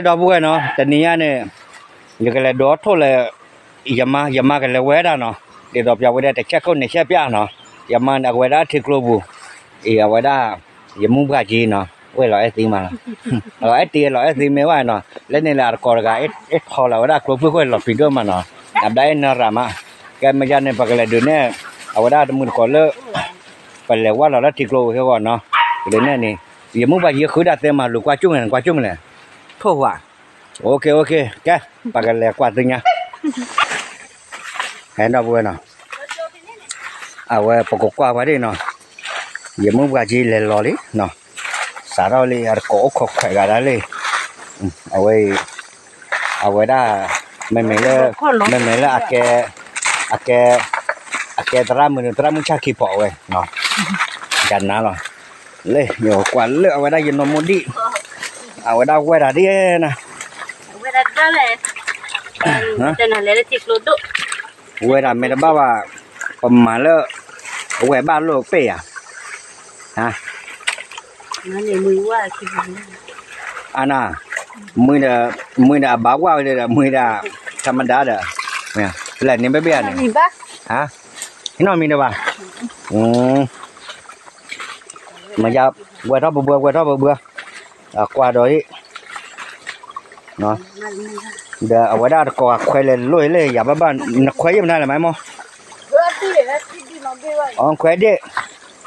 đó bữa nó tận nia này giờ cái là đó thôi là yama cái là quét đó nó để đọc vào đây để check con này check bia nó yama đã quét đó thì global quét đó yamu cái gì nó quét lại tí mà lại tí mấy cái nó lên này là còn cái ít họ là quét đó global quét lọt finger mà nó nằm đây nó ra mà cái mà giờ này phải cái đứa này quét đó mình còn lỡ phải là quét là thì global cái con nó đến này nè yamu cái gì khử đã tem mà lục qua chung này thôi à ok cái pakai le kuatnya hendak bueno awe pokok kwa wadi no ye mu gaji le loli no saroli ar ko khok ga le awe da me ake tramu chaki po we no janna lo le yo kwa le awe da ye no modi awe da we da di na quê là mẹ đã bảo là mà lỡ quê ba lô phê à hả anh à mười là báo qua đây là mười là tham đá đó nè là nên bé bé này hả cái nào mình đâu bà mà giờ quê đó bữa qua rồi nó đã ở ngoài đó có khoai lên lôi lên giả ba nó khoai như thế này mà mò khoai đi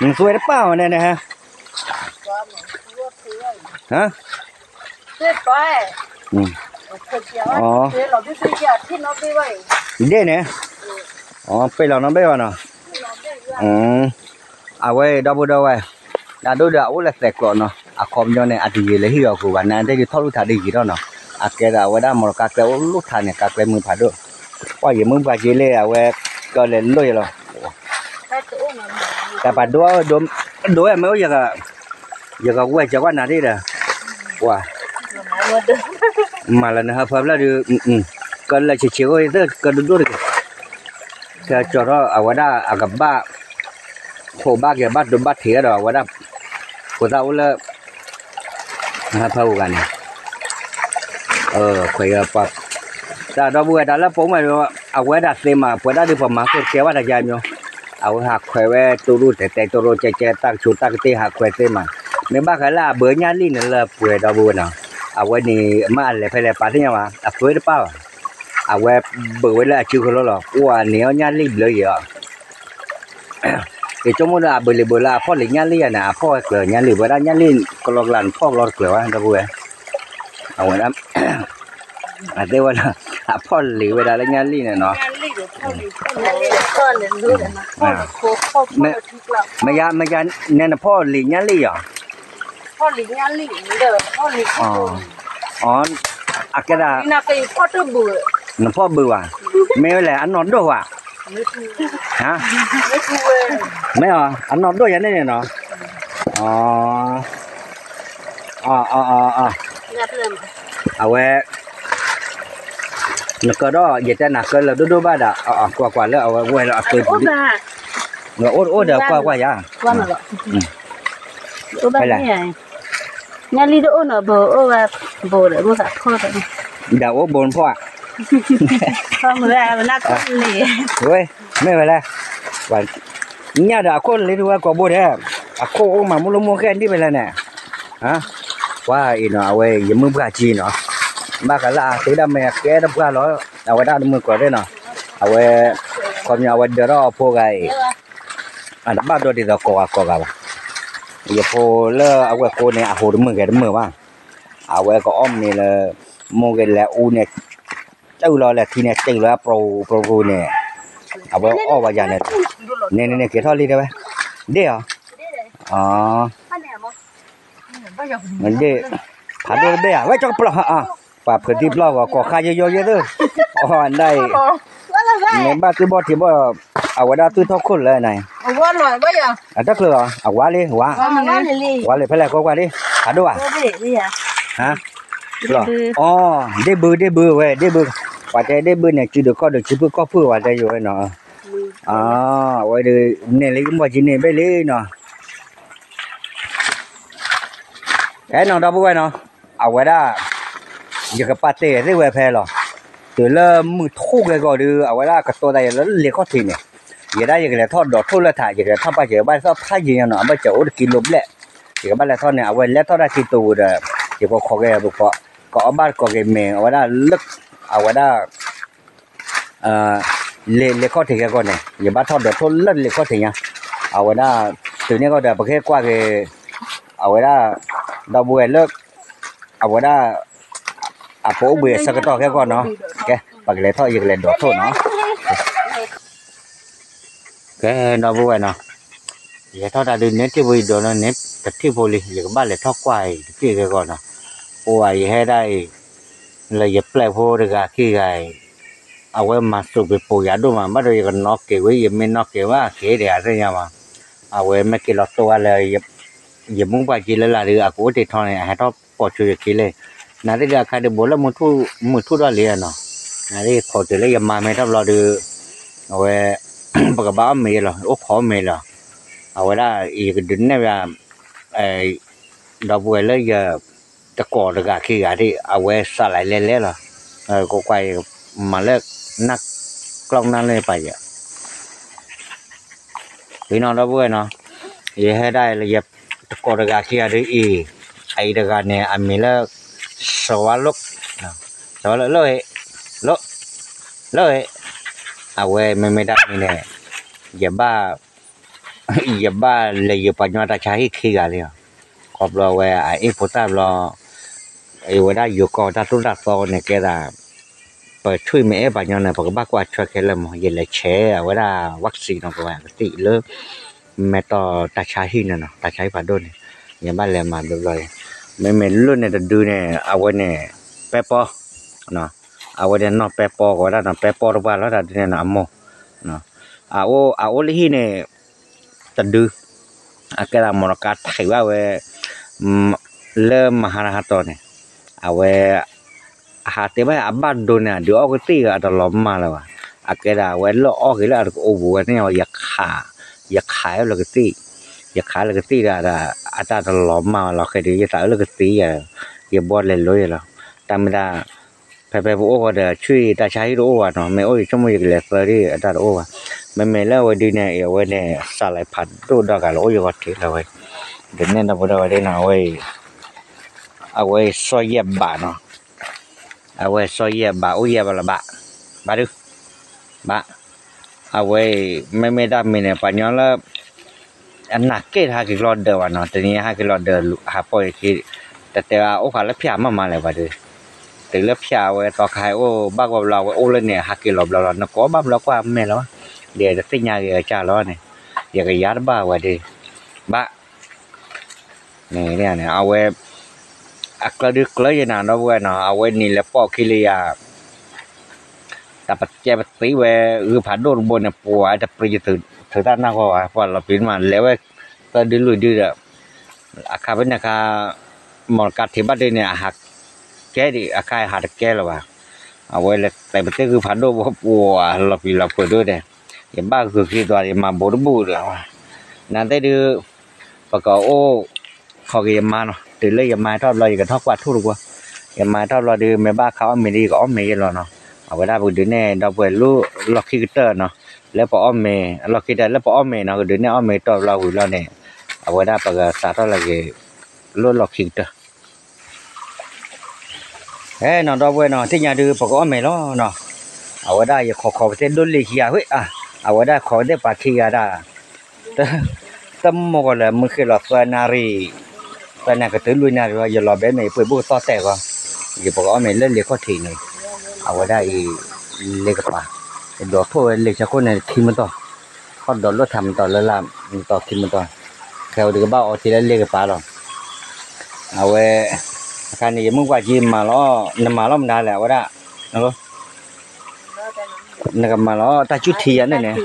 mình xuôi được bao này ha hả đi nè bây giờ nó bây giờ nào quay đâu vậy đã đôi đảo là sạch rồi nó không cho này gì lấy hiểu của bạn này thì thôi thà đi gì đó nó cái là quay đó một cái lúc thà này cái mưa phải được qua gì mưa phải chỉ lấy cái lên lôi rồi cái bà đũa em mới giờ quay cho con nào đi rồi wow mà là nó hợp là được cái là chỉ chịu thôi cái đũa được cái cho đó ở quay đó ở gặp ba khổ ba cái bắt đốm bắt thía rồi quay đó của tao là hợp cái này khỏe bắp ta đó bữa đó là bố mày ở quê đặt tiền mà bữa đó đi vào mà cái kéo vào đại gia nhau ở hạt khỏe về tôi luôn để tôi luôn chạy tăng chút tăng tiền hạt khỏe tiền mà nếu bác cái là bữa nhà linh là bữa đó bữa nào ở quê này mà lại phải là phải thế nào mà ở quê đó bao ở quê bữa là chưa có lo qua nếu nhà linh lợi gì thì trong mỗi là bữa là phò lịch nhà linh à phò cửa nhà linh bữa đó nhà linh có lọt làn phò lọt cửa đó bữa ở ngoài đó đây là phò lịch bữa đó là nhà linh này nó mấy cái nên là phò lịch nhà linh à phò lịch nhà linh được phò lịch cái là cái phò trâu bự nó phò bự à mấy là ăn nón đồ à hả mấy ăn nón đồ vậy này nó quê nó có đó vậy ta nè cái là đôi ba đã qua là quê là cái nó ốt được qua vậy phải là nhà đi đỗ nó bồ để mua sạch kho rồi đào ốt bồn phò không ra mà nó có gì ôi mấy vậy là và nhà đã con lấy đua có bồ đấy cô mà mua cái đi vậy là nè hả qua nó quê giờ mưa chi nó ba cái là thế đam mê cái đâm qua nó ở ngoài đó mưa quả đấy nó ở quê còn nhà quê đó phô gầy đã bắt đầu đi vào cò gà giờ phô lơ ở quê cô này hồ đâm mưa mà ở quê có om này là mua cái là u này châu lo là thì này châu lo pro này ở quê o vào giờ này nè kia thôi đi đâu đi à mình đi thà đôi bé à vậy cho plọ và phần tiếp lo và có khai vô thôi anh đây nếu ba tôi bỏ thì bỏ ở ngoài đó tôi thóc khônเลยnày quá rồi bây giờ chắc rồi quá đi quá phải là qua đi thà đâu hả rồi đi bự về đi bự và cái đi bự này chỉ được chỉ bự có phư và đây rồi nó vậy thì này lấy cái gì này bây lấy nó cái nào đâu bữa nó ở ngoài đó giờ cái pate đấy về phe rồi từ là mực thu cái gọi được ở đó cáiตัวใดแล้วเรียกเขาทีเนี่ยgiờ đây giờ cáiทอดดอกทอดละถ่ายgiờ cáiทอดไปgiờบ้านทอดถ่ายยังเนาะบ้านเจ้ากินลมแหละgiờบ้านละทอดเนี่ยเอาไว้แล้วทอดได้ที่ตัวเด้อgiờก็ขอแกบุกก็เอาบ้านก็แกเมงเอาไว้ได้ลึกเอาไว้ได้เรียกเขาทีกันก่อนเนี่ยgiờบ้านทอดดอกทอดเล่นเรียกเขาทีเนี่ยเอาไว้ได้ตัวนี้ก็เดี๋ยวประเภทกว่าcáiเอาไว้ได้ดอกบัวเลิกเอาไว้ได้phố bìa sao cái to cái con nó cái bằng cái thôi giờ cái đỏ thôi nó cái nó vui nó giờ thôi đã đừng nét cái vui đó nó nét thật thi vô li giờ các bạn lại thoát quài kia cái con nó quài hay đây là giờ play vô được cả khi cáiเอาไว้มาสูบไปปูยาดูมาไม่ได้กันนอกเกี่ยวยังไม่นอกเกี่ยวว่าเกี่ยวเดียวอะไรเงี้ยมาเอาไว้ไม่กินหลอดตัวเลยอย่ามุ่งไปกินแล้วล่ะหรืออากูติดทอนเนี่ยให้ทอดปอดช่วยกินเลยนาฬิกาใครเดือบแล้วมือทุ่ได้เลยเนาะนาฬิกาขอจะเลยยังมาไม่ทับเราดูเอาไว้ปากบ้าไม่หรอโอ้ขอไม่หรอเอาไว้ได้อีกดึงเนี่ยว่าดอกบัวเลยจะตะกอดกะขี้กะที่เอาไว้สลายเล่ๆหรอก็ไปมาเลิกนักกล้องนั่นเลยไปอ่ะพี่น้องดอกบัวเนาะอย่าให้ได้เลยอย่าตะกอดกะขี้กะที่อีไอ้ดอกเนี่ยอันมีเลิกsawaluk sawaluk loi awe memeda ni jaba le yo panyo ta chahi khiga le koplo we ai pota lo ai wada yo ko ta tu da so ne ke da pa chui me ba nyo ne pa ba kwa chwa ke le mo ye le che wada vaccine no ko ti le me to ta chahi ne no ta chahi pa do ne ye ba le ma do loไม่รุ่นเนี่ยดูเนี่ยเอาไว้เนี่ยเปปอเนาะเอาไว้เนี่ยนอเปปอก็ได้เนาะเปปอหรือว่าแล้วแต่เนี่ยนะโมเนาะเอาเลยที่เนี่ยตัดดูอาการมรกัดไขว่าเว้เริ่มมหาราตเนี่ยเอาไว้หาเต็มไปอับบัดดูเนี่ยเดี๋ยวเอาก็ตีก็ตลอดมาแล้วอ่ะอาการเว้ล้อออกแล้วโอ้โหเนี่ยอยากขายแล้วก็ตีอยากขายแล้วก็ตีได้อาจารย์ตลอดมาเราเคยดูอยากขายแล้วก็ตีอย่าบอลเลยเลยเราแต่ไม่ได้ไปโอ้ก็เดี๋ยวช่วยตาใช้โอ้ว่าเนาะไม่โอ้ยชั่วโมงอย่างเล็กเลยอาจารย์โอ้ว่าไม่แล้ววันดีเนี่ยเอาไว้เนี่ยสลายผัดดูดอกกันโอ้ยก็ถือเราไว้เดี๋ยวเนี่ยเราบอกว่าได้เนาะเอาไว้ซอยเย็บบะเนาะเอาไว้ซอยเย็บบะโอ้ยเย็บละบะดูบะเอาไว้ไม่ได้มีเนี่ยปัญญาแล้วอันนักเก็ตหากิโลเดียวเนาะตอนนี้หากิโลเดียวหาปอยคือแต่ว่าโอ้ขาแล้วพิจารณาเลยว่าดูถึงแล้วพิจารณาไว้ต่อใครโอ้บ้ากับเราโอ้เลยเนี่ยหากิโลเรานักก็บ้าเราก็ไม่แล้วเดี๋ยวจะติดยาเยอะจ้าแล้วเนี่ยอยากยัดบ้าว่าดูบ้าเนี่ยเอาไว้อักระดึกเลยนะเราไว้เนาะเอาไว้นี่แหละปอกขี้เลียแต่ปัจจัยปัจจัยไว้ผ่านโดนบนเนี่ยปัวจะปริจุถือด้านหน้าก็พอเราพิจารณาแล้วก็ดื้อดื้ออาคาเป็นอาคาหมอนกัดที่บ้านเนี่ยหักแก่ดิอาคาหักแก่แล้วว่าเอาไว้เลยแต่ประเทศคือผ่านโดนปัวเราพิจารณาเปิดด้วยเนี่ยอย่างบ้าคือคิดว่าจะมาบูรบูเลยนั่นได้ดื้อประกอบโอ้ขอเกี่ยมมาเนาะตื่นเลยอย่ามาทอดเราอย่าทอดกว่าทุกข์อย่ามาทอดเราดื้อแม่บ้าเขาไม่ดีก็อ้อมไม่ยันเราเนาะเอาไว้ได้บุญดื้อเนี่ยเราเปิดรู้ล็อกคิกเตอร์เนาะแล้วพออ้อมเมย์เราคิดได้แล้วพออ้อมเมย์เนาะเดี๋ยวนี้อ้อมเมย์ตอบเราอยู่แล้วเนี่ยเอาไว้ได้ปากสาธุอะไรกี่รู้ล็อกคิดเตอร์นอนดอกไว้เนาะที่ยาดูปากอ้อมเมย์แล้วเนาะเอาไว้ได้อย่าขอไปเส้นดุลลีขี้ยาเฮ้ยเอาไว้ได้ขอได้ปากขี้ยาได้แต่โมก็เลยมึงคือหลอดนารีแต่เนี่ยก็ตื่นลุยนารีว่าอย่าหลอดแบบนี้เพื่อบุกต่อแต่ก็อย่าปากอ้อมเมย์เล่นเลี้ยข้อถี่นี่เอาไว้ได้เลี้ยกปากดอกทั่วเล็กชะคนเนี่ยคิมมันต่อเขาดอกรถทำต่อแล้วล่ะต่อคิมมันต่อแถวเดือบบ้าเอาทีละเล็กปลาหรอเอาไว้การนี้มึงว่าจีมาล้อนำมาล้อมได้แหละว่าได้นะลูกนั่นก็มาล้อตาจุดเทียนเนี่ย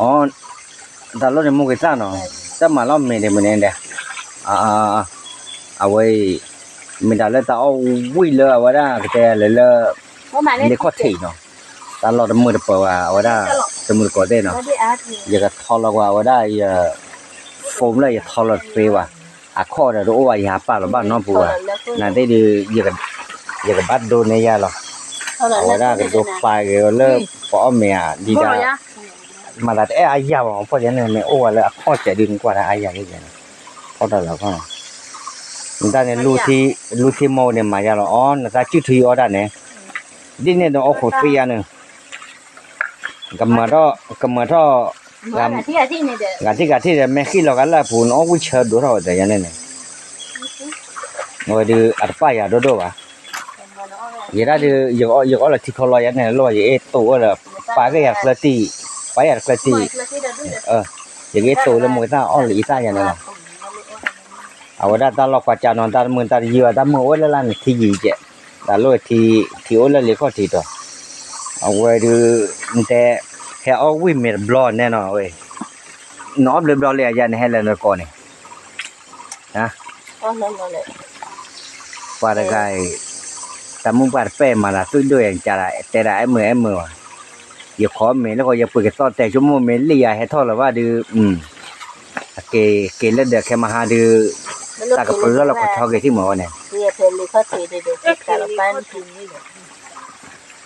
อ๋อตาล้อเนี่ยมึงก็ซ่าเนาะแต่มาล้อมไม่ได้เหมือนเดิมเอาไว้ไม่ได้แล้วตาเอาวิ่งเลยว่าได้ก็แต่เลยเล็กข้อถี่เนาะตลอดมือเปิดว่าได้สมุดก่อได้เนาะอยากทอลว่าได้โฟมเลยอยากทอลเปว่าข้อเดี๋ยวรู้ว่าหาปลาหรือบ้านน้องปัวนั่นได้ดีอยาก giờ cái bắt đồ này ra rồi ở đó cái đồ phải cái lớp bỏ mẹ đi ra mà là cái ai giàu không phải cái này mẹ ô là khó chạy đi qua là ai giàu cái gì này có đâu là không người ta này lưu thi mô này mà ra rồi người ta chưa thuê ở đó này đi này nó khổ phi à nữa cầm mà đó gà thì mẹ khi là cái là phụ nó cũng chờ đủ rồi để này này rồi đi ăn phải à đồ à vậy đó thì giờ là thịt kho lòi này lòi vậy tổ là phải cái hạt là tì phải hạt là tì vậy cái tổ là mỗi ta ăn lý ta vậy này ở đây ta lọc quả trà non ta mượn ta dừa ta mua là làm thì gì chứ ta lôi thì ôi là lấy có thịt rồi ở ngoài thì người theo ở quy mệt blond nè nó ơi nó blond blondเลยอย่างนี้ให้เราก่อนเนี่ยฮะว่าได้ไงแต่มุ่งปัดแป้มาละตุ้ยด้วยอย่างจะได้แต่ได้เมื่ออย่าขอเมย์แล้วก็อย่าเปิดกระต้อนแต่ชั่วโมงเมย์เลียให้ทอดหรือว่าดูเกแล้วเดี๋ยวแค่มาหาดูตากระเปื้อแล้วก็ทอดกันที่หมอเนี่ย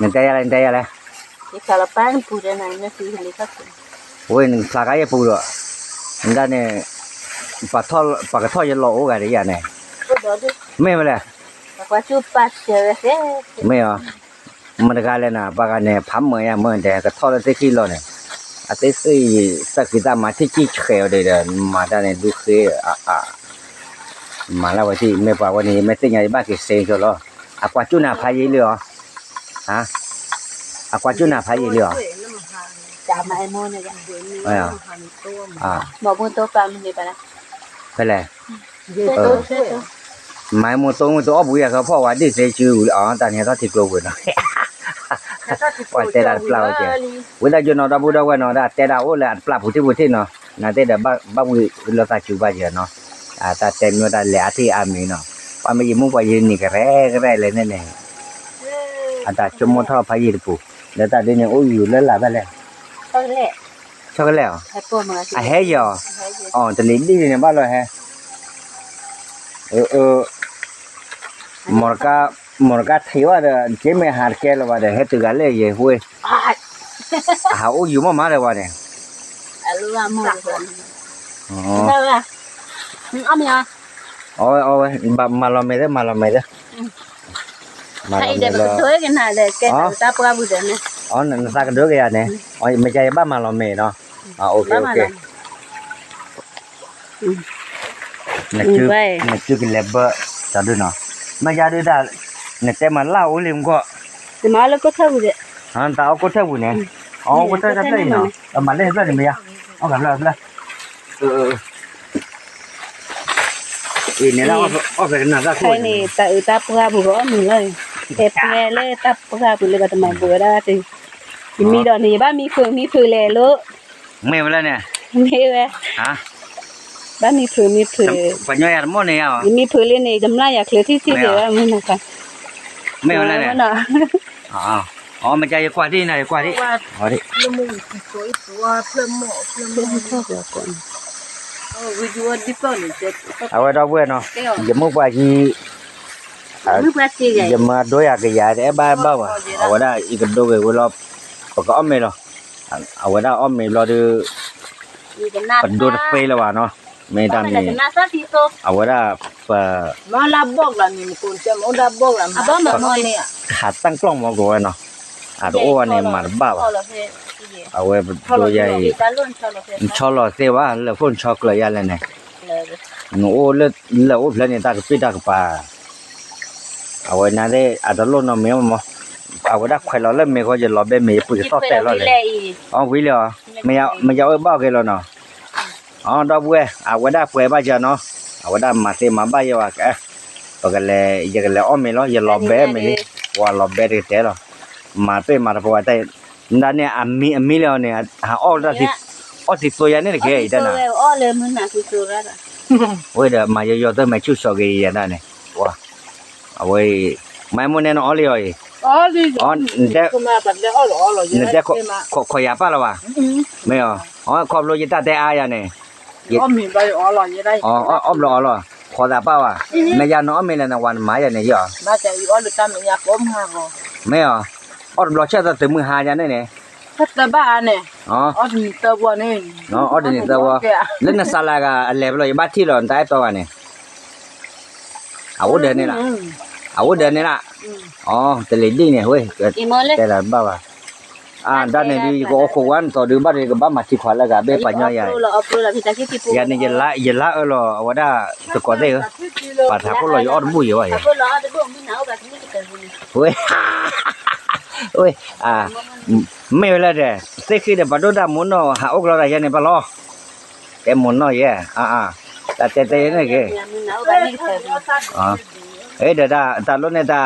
มันใจอะไรที่คาราปานปูได้ไหนเนี่ยคือเฮลิคอปเตอร์โอ้ยนึงพลากายปูด้วยมันได้เนี่ยปลากระทอดยันหล่อโอ้กันได้ยังเนี่ยไม่มาเลยว่าชูปัสเจอเซ่ไม่เหรอมันก็เลยนะปากเนี่ยพัมเมื่อเมื่อแต่กระทอดได้กี่โลเนี่ยอาทิตย์สี่สักกี่ตามาที่กี่เขียวเดี๋ยวมาได้เนี่ยดูคือมาแล้ววันที่ไม่ป่าวันนี้ไม่ติดไงบ้างกี่เซนก็แล้วกว่าจุน่าพายเลยเหรอฮะกว่าจุน่าพายเลยเหรอจ่ามาไอ้โมเนี่ยบอกมุนโตปลามันดีไปนะไปเลยไม่มุนโตอ้บุยเขาพ่อว่าดิเซจูแต่เนี่ยเขาติดโกงเนาะว่าแต่ละเปล่าเจ้เวลาอยู่นอนดับบูดาวน์นะแต่ละโอ้ละปลาผู้ที่เนาะนั่นแต่ละบ้าบุยเราตัดจูบไปเนาะแต่เต็มอยู่แต่ละที่อามีเนาะว่าไม่ยิ่งมุ่งไปยืนนี่ก็แร่เลยนั่นเองแต่ชั่วโมงเท่าพายุปุ๊บแล้วแต่เดี๋ยวนี้โอ้ยอยู่แล้วล่ะไปแล้วช็อกโกแลตให้ปูมาสิเฮ้ยอ๋อแต่ลิ้นดีเนี่ยบ้านเราแฮมอร์กาที่ว่าเจ้าไม่หาแก่แล้วว่าเดี๋ยวให้ตัวกันเลยยังห่วยโอ้ยอยู่มาเลยว่าเนี่ยรู้ว่าหมดเลยได้ไหมเอาไหมอ่ะเอามาลองไม่ได้ไอ้เด็กมันช่วยกันหาเลยแกตาปลาบุญเนี่ยนั่นสักเดือนกันเนี่ยไม่ใช่บ้านมาลองไม่เนาะโอเคนั่นชื่อกินเล็บจะดูเนาะไม่ยากดูได้เนี่ยแต่มันเล่าอุ้ยมันก็แต่มาแล้วก็เท่าบุญแต่เอาก็เท่าบุญเนี่ยก็เท่ากันเลยเนาะมาเล่นเรื่องนี้มั้ยเอากันเลยเนี่ยเราเอาไปกันนะสักคนใช่นี่ตาปลาบุญก็มึงเลยแต่ปลาเลยตาปลาบุญเลยก็ทำไมบุญได้สิมีดอกนี้บ้านมีฟืนเลยลูกไม่เวลาเนี่ยไม่เว้ยบ้านมีฟืนปัญญาอย่างมั่วเนี่ยมีฟืนเลยเนี่ยจำได้อยากเลือที่เดียวมันนะคะไม่เวลาเนี่ยมันจะกว่าที่ไหนกว่าที่ดิละมุนสวยตัวเพลิมหมอกเพลิมชอบเลยก่อนวิดีโอดิบเลยเจ็ดเอาไว้เราเว้ยเนาะอย่ามุ่งไปที่อย่ามาโดยอะไรอย่างเงี้ยบ้าว่ะเอาไว้ได้อีกโดยเวลาปกอ้อมไม่หรอเอาไว้ได้อ้อมไม่รอดูปัดดูดเฟลแล้ววะเนาะไม่ได้มีเอาไว้ได้มาลับบอกแล้วนี่คุณจะมาลับบอกแล้วบ้ามาเนี่ยขาตั้งกล้องมองกูเนาะโอ้เนี่ยมาบ้าว่ะเอาไว้ดูใหญ่ชอลอเซว่าแล้วฝนช็อกเลยอะไรเนี่ยโอ้แล้วโอ้เพลนี่ตากปีตากปลาเอาไว้นั่นได้อาจจะล้นเอาเมียมั้งเอาไว้ได้ใครเราเล่นเมียก็จะรอแบบเมียปุ๋ยซอสแต่เราเลยวิเลยไม่เอาบ้ากันแล้วเนาะดอกบัวเอาไว้ได้ป่วยบ้าจ้ะเนาะเอาไว้ได้มาเซมาบ้าเยอะแกปกติอย่างเลยอ้อมเมียเราอย่ารอแบบเมียว่ารอแบบเด็ดๆหรอมาเป็นมาเพราะว่าแต่นั่นเนี่ยมีแล้วเนี่ยอ้อสิสวยนี่แหละแกอีนั่นน่ะอ้อเลยมันน่ะสิสวยอ่ะโอ้ยเดี๋ยวมาเยอะๆต้องมาชูสกีอย่างนั้นเนี่ยว้าเอาไว้ไม่มุ่งแน่นอนเลยเด็กเด็กขอยาป้าละวะไม่เหรอขอบโลยิตาแต่อาญาเนี่ยอ้อมมีใบอ้อหล่อยังได้อ้อมหล่อ ขอตาเป้าอ่ะแม่ยาน้อไม่เลยนะวันหมายอย่างนี้เหรอ มาจะอยู่อ๋อหรือตามอย่างก้มห่างอ๋อ ไม่เหรออ๋อรอเชื่อจะถึงมือหายันได้เนี่ย ถ้าตาบ้านเนี่ย อ๋อ อ๋อมีตาบัวนี่ อ๋อเดี๋ยวนี้ตัวเล่นในศาลาก็อะไรไปเลยบ้านที่เราได้ตัวเนี่ยเอาเดินนี่ล่ะเอาเดินนี่ล่ะอ๋อแต่เล่นดีเนี่ยเว้ย อีโมเลย แต่ละบ้าว่ะด้านนี้ดีก็โควันต่อดูบ้านนี้ก็บ้านมาที่ขวาแล้วก็เบี้ยปัญญาใหญ่ เอาปลูละพี่ตาคิดที่ปู ยันนี่ยันละว่าได้ตะกอนได้เหรอปัดหาคนลอยออดบุยว่ะ ปลูละจะบ่มีหนาวแบบนี้ก็ได้ เว้ยเว้ยไม่เวลาเด้เซ็กซี่เด้ปัดโดดามุนเนาะหาอกเราได้ยันนี่ปะล้อแกมุนเนาะแย่แต่เต้ๆนี่แก มีหนาวแบบนี้ก็ได้ เดี๋ยวตาลุ้นเนี่ยตา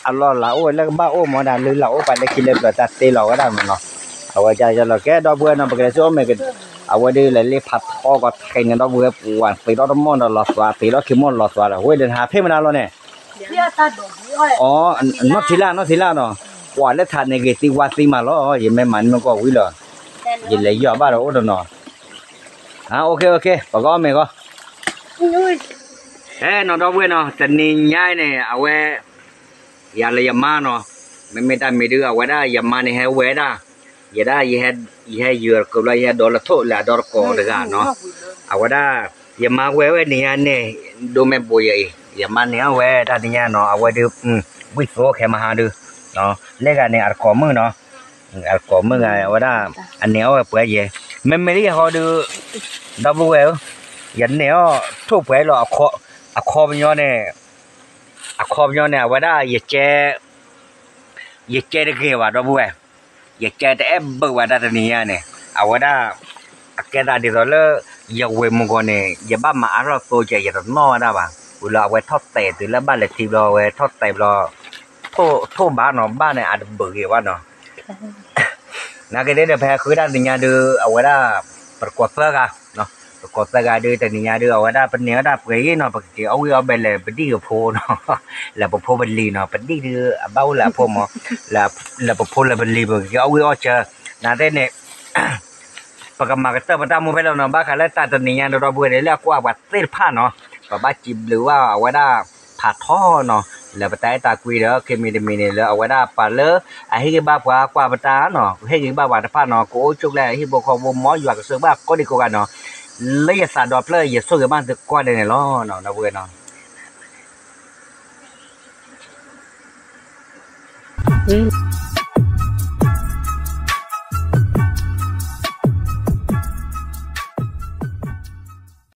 อัลลอฮ์ละโอ้แล้วก็บ้าโอ้หมอดาลือละโอ้ไปเลยกินเลยแบบตาเตะเราก็ได้มันเนาะเอาไว้ใจจะเราแกดอกบัวเนาะปกติช่วงไม่ก็เอาไว้ดีเลยเลี้ยผัดทอก็ใครเงินดอกบัวปวนไปดอกมอนดอกหลอดสวาไปดอกขี้มอนหลอดสวาเฮ้ยเดินหาเพ่มานานแล้วเนี่ย เดี๋ยวตาดอก อ๋อนอทีละเนาะว่าแล้วทานในเกติวาซีมาล้อยังไม่มันมันก็วิ่งเลยยังเลยย่อบ้าเราโอ้เนาะโอเคปากก็ไม่ก็น้องดอกบัวเนาะแต่นี่ย้ายเนี่ยเอาไว้ยาเลยยามาเนาะไม่ได้ไม่ดื้อเอาไว้ได้ยามาเนี่ยให้ไว้ได้อย่าได้ยี่ให้เยอะก็เลยให้ดอลลาร์โตละดอลลาร์กอเลยกันเนาะเอาไว้ได้ยามาไว้เนี่ยดูไม่บ่อยยามาเนี่ยไว้ได้เนี่ยเนาะเอาไว้ดูวิโซแค่มาหาดูเนาะเล็กอันเนี่ยอัลกอมือเนาะอัลกอมือไงเอาไว้ได้อันเนี้ยเอาไว้เปื่อยเย่ไม่ได้เขาดูดับเบิลเอลยันเนี่ยทุบไปหรออะคอเป็นย้อนเนี่ยว่าได้อย่าเจได้เกี่ยวดับเบิลเอลอย่าเจแต่เอฟเบอร์ว่าได้ตัวนี้เนี่ยเอาว่าได้แกได้เดี๋ยวเลยอย่าเวมก่อนเนี่ยอย่าบ้ามาอะไรตัวใจอย่าตัดน้อได้ป่ะเวลาไว้ทอดเตะหรือแล้วบ้านเล็กทีเราไว้ทอดเตะเราโทษบ้านเนาะบ้านเนี่ยอาจจะเบื่อเกี่ยวเนาะนักเรียนแพ้คือได้ตัวนี้ดูเอาไว้ได้ประกวดเสื้อกันเนาะประกวดเสื้อกันดูแต่นี้ดูเอาไว้ได้เป็นเนื้อได้เปรี้ยเนาะปกติเอาไปเลยเป็นดีกับโพเนาะแล้วพอเป็นลีเนาะเป็นดีดูเบาแล้วพอมาแล้วพอแล้วเป็นลีแบบเอาเจอนั่นเนี่ยปกติมาก็เติมมาตามมือไปแล้วเนาะบ้าค่ะแล้วตาตัวนี้เราเบื่อเลยแล้วกว่าแบบเสื้อผ้าเนาะบ้าจิบหรือว่าเอาไว้ได้ผ่าท่อเนาะแล้วไปตาคุยแล้วเคมีเนี่ยแล้วเอาไว้ได้ปลาเลอไอ้ที่บ้ากว่าตาเนาะให้ที่บ้าผ้าเนาะกูจุกแล้วที่บอกเขาบ่หมออยู่กับเสื้อบ้าก็ดีกว่าเนาะเลยอย่าสาดดอกเลยอย่าสู้กับบ้านตึกก้อนเลยเนาะเราเบื่อเนาะ